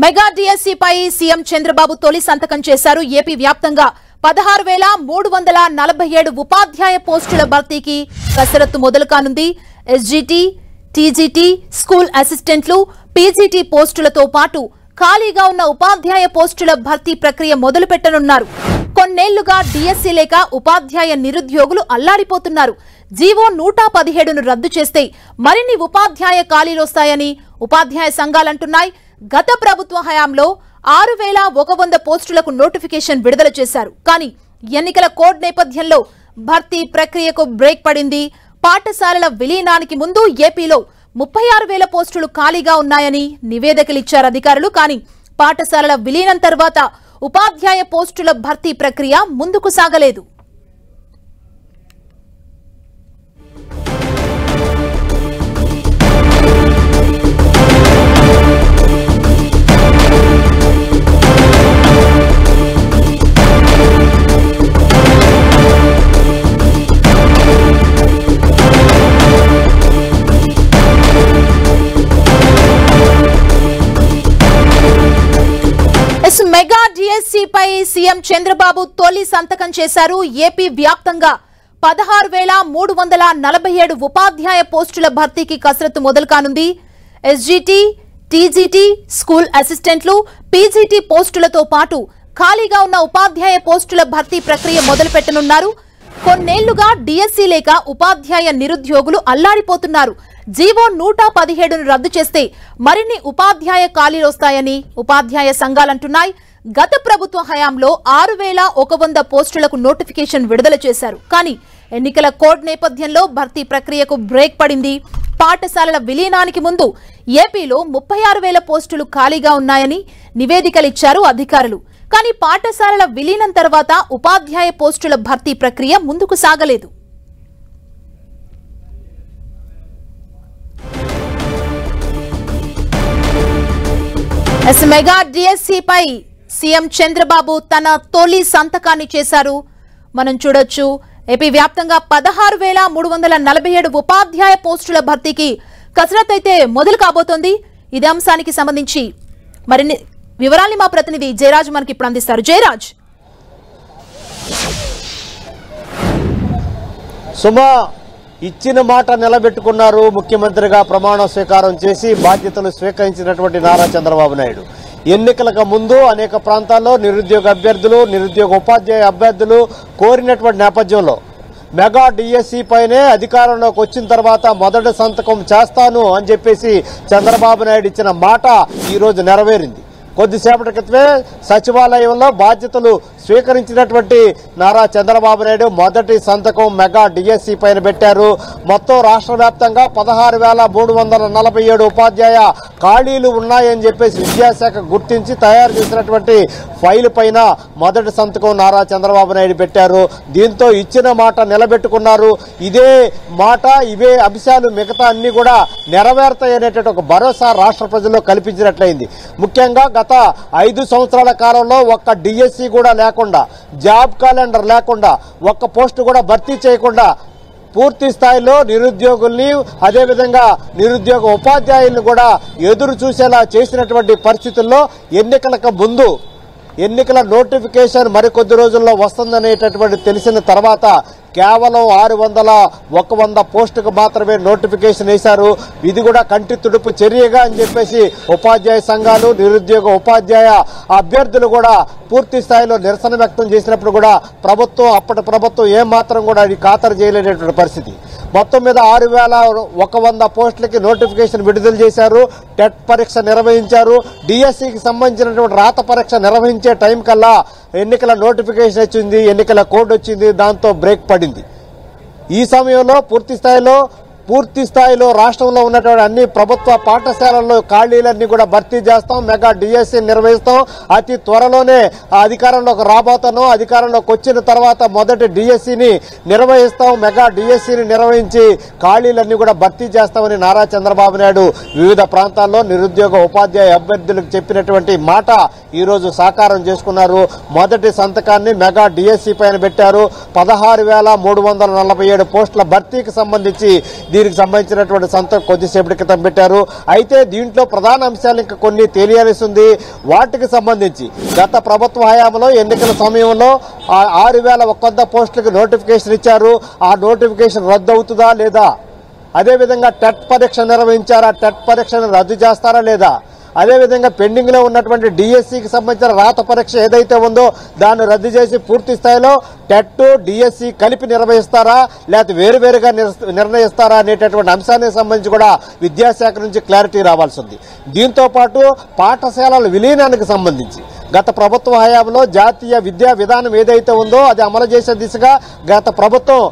Mega DSC పై CM Chandrababu తొలి సంతకం చేశారు. ఏపీ వ్యాప్తంగా 16,347 ఉపాధ్యాయ పోస్టుల భర్తీకి కసరత్తు మొదలు కానుంది. ఎస్జీటీ, టీజీటీ, స్కూల్ అసిస్టెంట్లు, పీజీటీ పోస్టులతో పాటు ఖాళీగా ఉన్న ఉపాధ్యాయ పోస్టుల భర్తీ ప్రక్రియ మొదలు పెట్టనున్నారు. కొన్నేళ్లుగా డిఎస్సి లేక ఉపాధ్యాయ నిరుద్యోగులు అల్లాడిపోతున్నారు. జీవో 117ను రద్దు చేస్తే మరిన్ని ఉపాధ్యాయ ఖాళీలొస్తాయని ఉపాధ్యాయ సంఘాలంటున్నాయి. గత ప్రభుత్వ హయాంలో 6,100 పోస్టులకు నోటిఫికేషన్ విడుదల చేశారు. కానీ ఎన్నికల కోడ్ నేపథ్యంలో భర్తీ ప్రక్రియకు బ్రేక్ పడింది. పాఠశాలల విలీనానికి ముందు ఏపీలో 36,000 పోస్టులు ఖాళీగా ఉన్నాయని నివేదికలిచ్చారు అధికారులు. కానీ పాఠశాలల విలీనం తర్వాత ఉపాధ్యాయ పోస్టుల భర్తీ ప్రక్రియ ముందుకు సాగలేదు. మెగా డిఎస్సి పై సీఎం చంద్రబాబు తొలి సంతకం చేశారు. ఏపీ వ్యాప్తంగా 16,347 ఉపాధ్యాయ పోస్టుల భర్తీకి కసరత్తు మొదలు కానుంది. ఎస్జీటీ, టీజీటీ, స్కూల్ అసిస్టెంట్లు, పీజీటీ పోస్టులతో పాటు ఖాళీగా ఉన్న ఉపాధ్యాయ పోస్టుల భర్తీ ప్రక్రియ మొదలు పెట్టనున్నారు. కొన్నేళ్లుగా డిఎస్సి లేక ఉపాధ్యాయ నిరుద్యోగులు అల్లాడిపోతున్నారు. జీవో 117ను రద్దు చేస్తే మరిన్ని ఉపాధ్యాయ ఖాళీలొస్తాయని ఉపాధ్యాయ సంఘాలంటున్నాయి. గత ప్రభుత్వ హయాంలో 6,100 పోస్టులకు నోటిఫికేషన్ విడుదల చేశారు. కానీ ఎన్నికల కోడ్ నేపథ్యంలో భర్తీ ప్రక్రియకు బ్రేక్ పడింది. పాఠశాలల విలీనానికి ముందు ఏపీలో 36,000 పోస్టులు ఖాళీగా ఉన్నాయని నివేదికలిచ్చారు అధికారులు. కానీ పాఠశాలల విలీనం తర్వాత ఉపాధ్యాయ పోస్టుల భర్తీ ప్రక్రియ ముందుకు సాగలేదు. మెగా డిఎస్సి పై సీఎం చంద్రబాబు తన తొలి సంతకాన్ని చేశారు. మనం చూడొచ్చు, ఏపీ వ్యాప్తంగా 16,347 ఉపాధ్యాయ పోస్టుల భర్తీకి కసరత్తు అయితే మొదలు కాబోతోంది. ఇదే అంశానికి సంబంధించి మరిన్ని వివరాల్ని మా ప్రతినిధి జయరాజ్ మనకి ఇప్పుడు అందిస్తారు. జయరాజ్, సుమా ఇచ్చిన మాట నిలబెట్టుకున్నారు. ముఖ్యమంత్రిగా ప్రమాణ స్వీకారం చేసి బాధ్యతలు స్వీకరించినటువంటి నారా చంద్రబాబు నాయుడు ఎన్నికలకు ముందు అనేక ప్రాంతాల్లో నిరుద్యోగ అభ్యర్థులు, నిరుద్యోగ ఉపాధ్యాయ అభ్యర్థులు కోరినటువంటి నేపథ్యంలో మెగా డిఎస్సి పైనే అధికారంలోకి వచ్చిన తర్వాత మొదటి సంతకం చేస్తాను అని చెప్పేసి చంద్రబాబు నాయుడు ఇచ్చిన మాట ఈరోజు నెరవేరింది. కొద్దిసేపటి క్రితమే సచివాలయంలో బాధ్యతలు స్వీకరించినటువంటి నారా చంద్రబాబు నాయుడు మొదటి సంతకం మెగా డిఎస్సి పైన పెట్టారు. మొత్తం రాష్ట్ర వ్యాప్తంగా 16,347 ఉపాధ్యాయ ఖాళీలు ఉన్నాయని చెప్పేసి విద్యాశాఖ గుర్తించి తయారు చేసినటువంటి ఫైల్ పైన మొదటి సంతకం నారా చంద్రబాబు నాయుడు పెట్టారు. దీంతో ఇచ్చిన మాట నిలబెట్టుకున్నారు. ఇదే మాట, ఇవే అంశాలు మిగతా అన్ని కూడా నెరవేరుతాయనేటువంటి ఒక భరోసా రాష్ట్ర ప్రజల్లో కల్పించినట్లయింది. ముఖ్యంగా గత 5 సంవత్సరాల కాలంలో ఒక్క డిఎస్సి కూడా లేకుండా, జాబ్ క్యాలెండర్ లేకుండా, ఒక్క పోస్టు కూడా భర్తీ చేయకుండా పూర్తి స్థాయిలో నిరుద్యోగుల్ని, అదేవిధంగా నిరుద్యోగ ఉపాధ్యాయుల్ని కూడా ఎదురు చూసేలా చేసినటువంటి పరిస్థితుల్లో ఎన్నికలకు ముందు ఎన్నికల నోటిఫికేషన్ మరికొద్ది రోజుల్లో వస్తుందనేటటువంటి తెలిసిన తర్వాత కేవలం 6,100 పోస్టుకు మాత్రమే నోటిఫికేషన్ వేశారు. ఇది కూడా కంటి తుడుపు చర్యగా అని చెప్పేసి ఉపాధ్యాయ సంఘాలు, నిరుద్యోగ ఉపాధ్యాయ అభ్యర్థులు కూడా పూర్తి స్థాయిలో నిరసన వ్యక్తం చేసినప్పుడు కూడా అప్పటి ప్రభుత్వం ఏమాత్రం కూడా ఇది ఖాతరు చేయలేనటువంటి పరిస్థితి. మొత్తం మీద 6,100 పోస్టులకి నోటిఫికేషన్ విడుదల చేశారు. టెట్ పరీక్ష నిర్వహించారు. డిఎస్సికి సంబంధించినటువంటి రాత పరీక్ష నిర్వహించే టైం కల్లా ఎన్నికల నోటిఫికేషన్ వచ్చింది, ఎన్నికల కోడ్ వచ్చింది. దాంతో బ్రేక్ పడింది. ఈ సమయంలో పూర్తి స్థాయిలో రాష్ట్రంలో ఉన్నటువంటి అన్ని ప్రభుత్వ పాఠశాలల్లో ఖాళీలన్నీ కూడా భర్తీ చేస్తాం, మెగా డిఎస్సి నిర్వహిస్తాం, అతి త్వరలోనే అధికారంలోకి రాబోతాను, అధికారంలోకి వచ్చిన తర్వాత మొదటి డిఎస్సిని నిర్వహిస్తాం, మెగా డిఎస్సిని నిర్వహించి ఖాళీలన్నీ కూడా భర్తీ చేస్తామని నారా చంద్రబాబు నాయుడు వివిధ ప్రాంతాల్లో నిరుద్యోగ ఉపాధ్యాయ అభ్యర్థులకు చెప్పినటువంటి మాట ఈరోజు సాకారం చేసుకున్నారు. మొదటి సంతకాన్ని మెగా డిఎస్సి పైన పెట్టారు. 16,347 పోస్టుల భర్తీకి సంబంధించి దీనికి సంబంధించినటువంటి సంతకం కొద్దిసేపటి క్రితం పెట్టారు. అయితే దీంట్లో ప్రధాన అంశాలు ఇంకా కొన్ని తెలియాల్సింది. వాటికి సంబంధించి గత ప్రభుత్వ హయాంలో ఎన్నికల సమయంలో 6,100 పోస్టులకు నోటిఫికేషన్ ఇచ్చారు. ఆ నోటిఫికేషన్ రద్దు అవుతుందా లేదా? అదేవిధంగా టెట్ పరీక్ష నిర్వహించారా? టెట్ పరీక్షను రద్దు చేస్తారా లేదా? అదేవిధంగా పెండింగ్లో ఉన్నటువంటి డిఎస్సికి సంబంధించిన రాత పరీక్ష ఏదైతే ఉందో దాన్ని రద్దు చేసి పూర్తి స్థాయిలో టెట్ డిఎస్సి కలిపి నిర్వహిస్తారా లేకపోతే వేరువేరుగా నిర్ణయిస్తారా అనేటటువంటి అంశానికి సంబంధించి కూడా విద్యాశాఖ నుంచి క్లారిటీ రావాల్సి ఉంది. దీంతో పాటు పాఠశాలల విలీనానికి సంబంధించి గత ప్రభుత్వ హయాంలో జాతీయ విద్యా విధానం ఏదైతే ఉందో అది అమలు చేసే దిశగా గత ప్రభుత్వం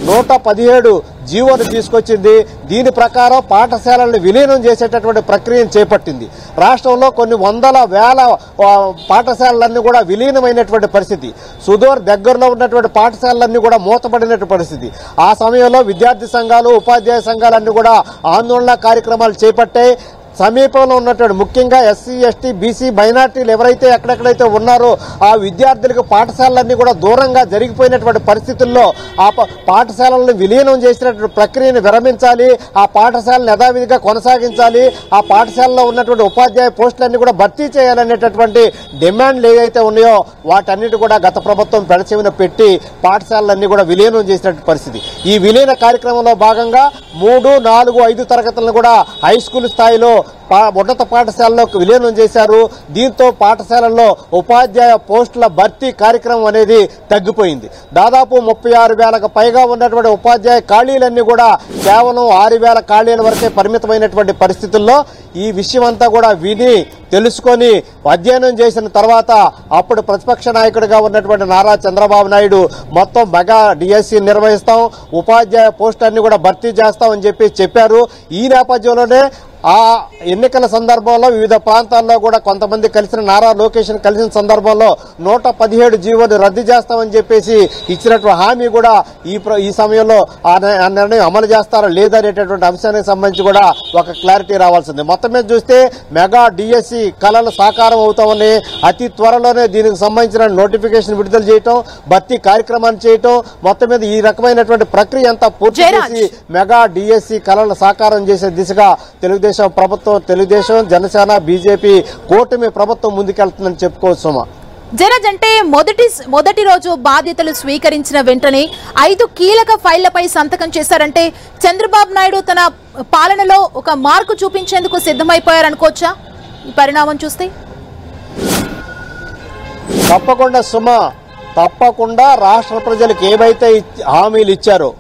117 జీవోను తీసుకొచ్చింది. దీని ప్రకారం పాఠశాలలను విలీనం చేసేటటువంటి ప్రక్రియను చేపట్టింది. రాష్ట్రంలో కొన్ని వేల పాఠశాలలన్నీ కూడా విలీనమైనటువంటి పరిస్థితి. దగ్గరలో ఉన్నటువంటి పాఠశాలలన్నీ కూడా మూతపడినటువంటి పరిస్థితి. ఆ సమయంలో విద్యార్థి సంఘాలు ఉపాధ్యాయ సంఘాలన్నీ కూడా ఆందోళన కార్యక్రమాలు చేపట్టాయి. సమీపంలో ఉన్నటువంటి ముఖ్యంగా ఎస్సీ ఎస్టీ బీసీ మైనార్టీలు ఎవరైతే ఎక్కడెక్కడైతే ఉన్నారో ఆ విద్యార్థులకు పాఠశాలలన్నీ కూడా దూరంగా జరిగిపోయినటువంటి పరిస్థితుల్లో ఆ పాఠశాలలను విలీనం చేసినటువంటి ప్రక్రియను విరమించాలి. ఆ పాఠశాలను యథావిధిగా కొనసాగించాలి. ఆ పాఠశాలలో ఉన్నటువంటి ఉపాధ్యాయ పోస్టులన్నీ కూడా భర్తీ చేయాలనేటటువంటి డిమాండ్లు ఏవైతే ఉన్నాయో వాటన్నిటి కూడా గత ప్రభుత్వం పెడచెవిన పెట్టి పాఠశాలలన్నీ కూడా విలీనం చేసినటువంటి పరిస్థితి. ఈ విలీన కార్యక్రమంలో భాగంగా 3, 4, 5 తరగతులను కూడా హై స్కూల్ స్థాయిలో ఉన్నత పాఠశాలలో విలీనం చేశారు. దీంతో పాఠశాలల్లో ఉపాధ్యాయ పోస్టుల భర్తీ కార్యక్రమం అనేది తగ్గిపోయింది. దాదాపు 36,000కు పైగా ఉన్నటువంటి ఉపాధ్యాయ ఖాళీలన్నీ కూడా కేవలం 6,000 ఖాళీల వరకే పరిమితమైనటువంటి పరిస్థితుల్లో ఈ విషయం అంతా కూడా విని తెలుసుకొని అధ్యయనం చేసిన తర్వాత అప్పుడు ప్రతిపక్ష నాయకుడిగా ఉన్నటువంటి నారా చంద్రబాబు నాయుడు మొత్తం మెగా డిఎస్సి నిర్వహిస్తాం, ఉపాధ్యాయ పోస్టులన్నీ కూడా భర్తీ చేస్తాం అని చెప్పారు. ఈ నేపథ్యంలోనే ఆ ఎన్నికల సందర్భంలో వివిధ ప్రాంతాల్లో కూడా కొంతమంది కలిసిన నారా లోకేష్ కలిసిన సందర్భంలో 117 జీవోని రద్దు చేస్తామని చెప్పేసి ఇచ్చినటువంటి హామీ కూడా ఈ సమయంలో ఆ నిర్ణయం అమలు చేస్తారా లేదా అనేటటువంటి అంశానికి సంబంధించి కూడా ఒక క్లారిటీ రావాల్సింది. మొత్తం మీద చూస్తే మెగా డిఎస్సి కళలు సాకారం అవుతామని అతి త్వరలోనే దీనికి సంబంధించిన నోటిఫికేషన్ విడుదల చేయటం, భర్తీ కార్యక్రమాన్ని చేయటం, మొత్తం మీద ఈ రకమైనటువంటి ప్రక్రియ అంతా పూర్తి చేసి మెగా డిఎస్సి కళలు సాకారం చేసే దిశగా తెలుగుదేశం తెలుగుదేశం జనసేన బీజేపీ కూటమి ప్రభుత్వం ముందుకెళ్తుందని చెప్పుకోవచ్చు. జయరాజ్, అంటే మొదటి రోజు బాధ్యతలు స్వీకరించిన వెంటనే 5 కీలక ఫైళ్లపై సంతకం చేశారంటే చంద్రబాబు నాయుడు తన పాలనలో ఒక మార్కు చూపించేందుకు సిద్ధమైపోయారనుకోవచ్చా ఈ పరిణామం చూస్తే? తప్పకుండా సుమా, తప్పకుండా రాష్ట్ర ప్రజలకు ఏవైతే హామీలు ఇచ్చారో,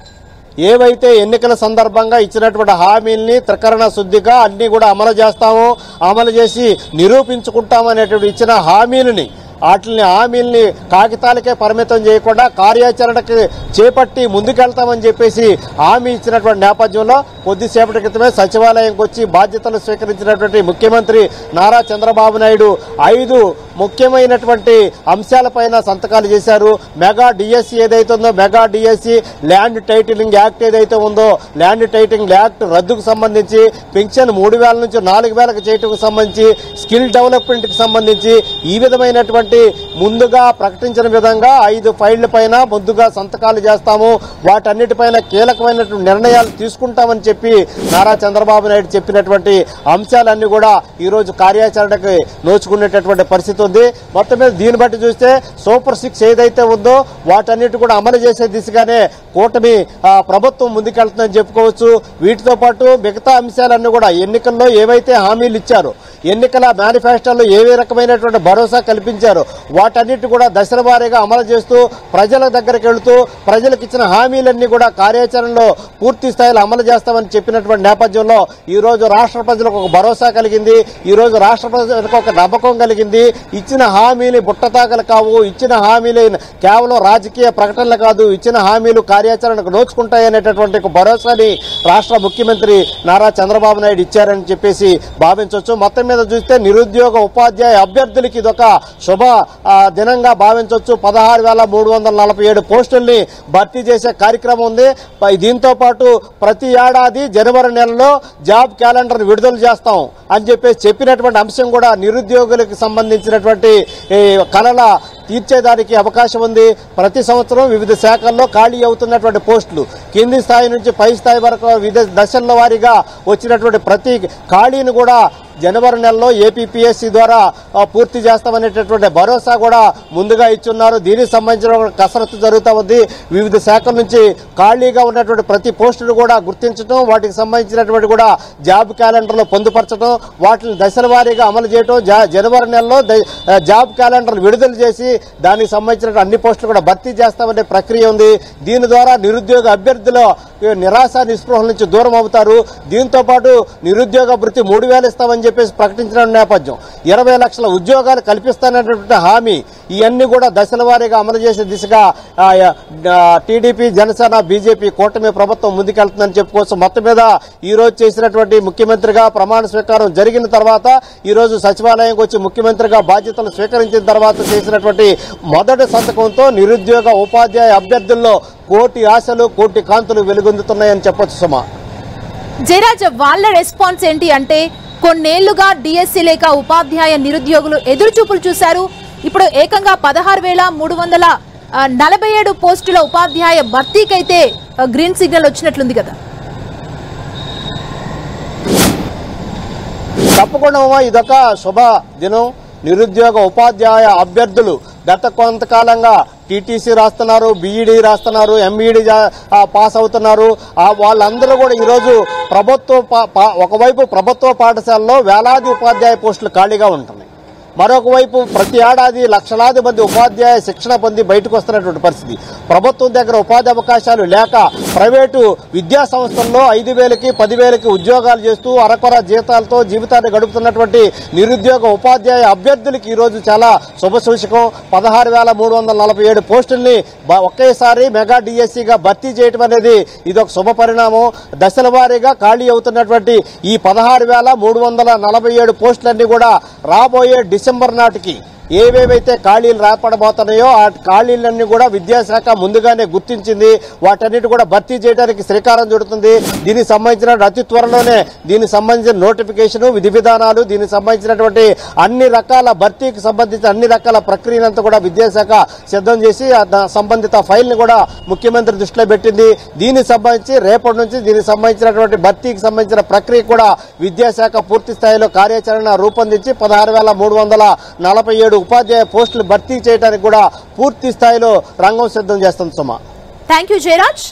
ఏవైతే ఎన్నికల సందర్భంగా ఇచ్చినటువంటి హామీల్ని త్రికరణ శుద్ధిగా అన్ని కూడా అమలు చేస్తాము, అమలు చేసి నిరూపించుకుంటామనేటువంటి ఇచ్చిన హామీల్ని కాగితాలకే పరిమితం చేయకుండా కార్యాచరణకి చేపట్టి ముందుకెళ్తామని చెప్పేసి హామీ ఇచ్చినటువంటి నేపథ్యంలో కొద్దిసేపటి క్రితమే సచివాలయంకి వచ్చి బాధ్యతలు స్వీకరించినటువంటి ముఖ్యమంత్రి నారా చంద్రబాబు నాయుడు 5 ముఖ్యమైనటువంటి అంశాలపైన సంతకాలు చేశారు. మెగా డిఎస్సి ఏదైతే ఉందో, mega DSC land titling act ఏదైతే ఉందో, ల్యాండ్ టైటిలింగ్ యాక్ట్ రద్దుకు సంబంధించి, పెన్షన్ 3,000 నుంచి 4,000కు చేయటకు సంబంధించి, స్కిల్ డెవలప్మెంట్కి సంబంధించి ఈ విధమైనటువంటి ముందుగా ప్రకటించిన విధంగా 5 ఫైళ్ల పైన ముందుగా సంతకాలు చేస్తాము, వాటన్నిటిపైన కీలకమైనటువంటి నిర్ణయాలు తీసుకుంటామని చెప్పి నారా చంద్రబాబు నాయుడు చెప్పినటువంటి అంశాలన్నీ కూడా ఈ రోజు కార్యాచరణకు నోచుకునేటటువంటి పరిస్థితి ఉంది. మొత్తం మీద దీన్ని బట్టి చూస్తే సూపర్ 6 ఏదైతే ఉందో వాటన్నిటి కూడా అమలు చేసే దిశగానే కూటమి ప్రభుత్వం ముందుకెళ్తుందని చెప్పుకోవచ్చు. వీటితో పాటు మిగతా అంశాలన్నీ కూడా ఎన్నికల్లో ఏవైతే హామీలు ఇచ్చారో, ఎన్నికల మేనిఫెస్టోలో ఏ రకమైనటువంటి భరోసా కల్పించారో వాటన్నిటి కూడా దశల వారీగా అమలు చేస్తూ ప్రజల దగ్గరికి వెళుతూ ప్రజలకు ఇచ్చిన హామీలన్నీ కూడా కార్యాచరణలో పూర్తి స్థాయిలో అమలు చేస్తామని చెప్పినటువంటి నేపథ్యంలో ఈ రోజు రాష్ట్ర ప్రజలకు ఒక భరోసా కలిగింది. ఈ రోజు రాష్ట్ర ప్రజలకు ఒక నమ్మకం కలిగింది. ఇచ్చిన హామీలు బుట్టతాకలు కావు, ఇచ్చిన హామీలు కేవలం రాజకీయ ప్రకటనలు కాదు, ఇచ్చిన హామీలు కార్యాచరణకు నోచుకుంటాయనేటటువంటి ఒక భరోసాని రాష్ట్ర ముఖ్యమంత్రి నారా చంద్రబాబు నాయుడు ఇచ్చారని చెప్పేసి భావించవచ్చు. మొత్తం మీద చూస్తే నిరుద్యోగ ఉపాధ్యాయ అభ్యర్థులకి ఇదొక శుభ దినంగా భావించవచ్చు. 16,347 పోస్టుల్ని భర్తీ చేసే కార్యక్రమం ఉంది. దీంతో పాటు ప్రతి ఏడాది జనవరి నెలలో జాబ్ క్యాలెండర్ విడుదల చేస్తాం అని చెప్పినటువంటి అంశం కూడా నిరుద్యోగులకు సంబంధించినటువంటి కళల తీర్చేదానికి అవకాశం ఉంది. ప్రతి సంవత్సరం వివిధ శాఖల్లో ఖాళీ అవుతున్నటువంటి పోస్టులు కింది స్థాయి నుంచి పై స్థాయి వరకు వివిధ దశల వారీగా వచ్చినటువంటి ప్రతి ఖాళీని కూడా జనవరి నెలలో ఏపీపీఎస్సీ ద్వారా పూర్తి చేస్తామనేటటువంటి భరోసా కూడా ముందుగా ఇచ్చున్నారు. దీనికి సంబంధించిన కసరత్తు జరుగుతూ ఉంది. వివిధ శాఖల నుంచి ఖాళీగా ఉన్నటువంటి ప్రతి పోస్టును కూడా గుర్తించడం, వాటికి సంబంధించినటువంటి కూడా జాబ్ క్యాలెండర్లో పొందుపరచడం, వాటిని దశల వారీగా అమలు చేయడం, జనవరి నెలలో జాబ్ క్యాలెండర్ విడుదల చేసి దానికి సంబంధించిన అన్ని పోస్టులు కూడా భర్తీ చేస్తామనే ప్రక్రియ ఉంది. దీని ద్వారా నిరుద్యోగ అభ్యర్థులు నిరాశ నిస్పృహల నుంచి దూరం అవుతారు. దీంతో పాటు నిరుద్యోగ భృతి 3,000 ఇస్తామని చెప్పేసి ప్రకటించిన నేపథ్యం, 20 లక్షల ఉద్యోగాలు కల్పిస్తానటువంటి హామీ, ఇవన్నీ కూడా దశల వారీగా అమలు చేసే దిశగా టీడీపీ, జనసేన, బీజేపీ కూటమి ప్రభుత్వం ముందుకెళ్తుందని చెప్పుకోవచ్చు. మొత్తం మీద ఈ రోజు చేసినటువంటి ముఖ్యమంత్రిగా ప్రమాణ స్వీకారం జరిగిన తర్వాత ఈ రోజు సచివాలయంకి వచ్చి ముఖ్యమంత్రిగా బాధ్యతలు స్వీకరించిన తర్వాత చేసినటువంటి మొదటి సంతకంతో నిరుద్యోగ ఉపాధ్యాయ అభ్యర్థుల్లో కోటి ఆశలు, కోటి కాంతులు వెలుగొందుతున్నాయని చెప్పొచ్చు. సుమా, జయరాజ్, వాళ్ళ రెస్పాన్స్ ఏంటి అంటే కొన్నేళ్లుగా డిఎస్సీ లేక ఉపాధ్యాయ నిరుద్యోగులు ఎదురుచూపులు చూశారు. ఇప్పుడు ఏకంగా 16,347 పోస్టుల ఉపాధ్యాయ భర్తీకైతే గ్రీన్ సిగ్నల్ వచ్చినట్లుంది కదా. తప్పకుండా ఇదొక శుభ దినం. నిరుద్యోగ ఉపాధ్యాయ అభ్యర్థులు గత కొంతకాలంగా టీటీసీ రాస్తున్నారు, బీఈడీ రాస్తున్నారు, ఎంఈడీ పాస్ అవుతున్నారు. వాళ్ళందరూ కూడా ఈరోజు ఒకవైపు ప్రభుత్వ పాఠశాలలో వేలాది ఉపాధ్యాయ పోస్టులు ఖాళీగా ఉంటున్నాయి. మరొక వైపు ప్రతి ఏడాది లక్షలాది మంది ఉపాధ్యాయ శిక్షణ పొంది బయటకు వస్తున్నటువంటి పరిస్థితి. ప్రభుత్వం దగ్గర ఉపాధి అవకాశాలు లేక ప్రైవేటు విద్యా సంస్థల్లో 5,000కి 10,000కి ఉద్యోగాలు చేస్తూ అరకొర జీతాలతో జీవితాన్ని గడుపుతున్నటువంటి నిరుద్యోగ ఉపాధ్యాయ అభ్యర్థులకి ఈరోజు చాలా శుభ సూచకం. 16,347 పోస్టుల్ని ఒకేసారి మెగా డిఎస్సీగా భర్తీ చేయడం అనేది ఇదొక శుభ పరిణామం. దశల వారీగా ఖాళీ అవుతున్నటువంటి ఈ 16,347 పోస్టులన్నీ కూడా రాబోయే డిసెంబర్ నాటికి ఏవేవైతే ఖాళీలు రాపడబోతున్నాయో ఆ ఖాళీలన్నీ కూడా విద్యాశాఖ ముందుగానే గుర్తించింది. వాటన్నిటి కూడా భర్తీ చేయడానికి శ్రీకారం చుడుతుంది. దీనికి సంబంధించిన అతి త్వరలోనే దీనికి సంబంధించిన నోటిఫికేషన్, విధి విధానాలు, దీనికి సంబంధించినటువంటి అన్ని రకాల భర్తీకి సంబంధించిన అన్ని రకాల ప్రక్రియనంతా కూడా విద్యాశాఖ సిద్ధం చేసి సంబంధిత ఫైల్ ని కూడా ముఖ్యమంత్రి దృష్టిలో పెట్టింది. దీనికి సంబంధించి రేపటి నుంచి దీనికి సంబంధించినటువంటి భర్తీకి సంబంధించిన ప్రక్రియ కూడా విద్యాశాఖ పూర్తి స్థాయిలో కార్యాచరణ రూపొందించి 16,347 ఉపాధ్యాయ పోస్టులు భర్తీ చేయడానికి కూడా పూర్తి స్థాయిలో రంగం సిద్ధం చేస్తుంది. సుమా, థ్యాంక్ యూ జయరాజ్.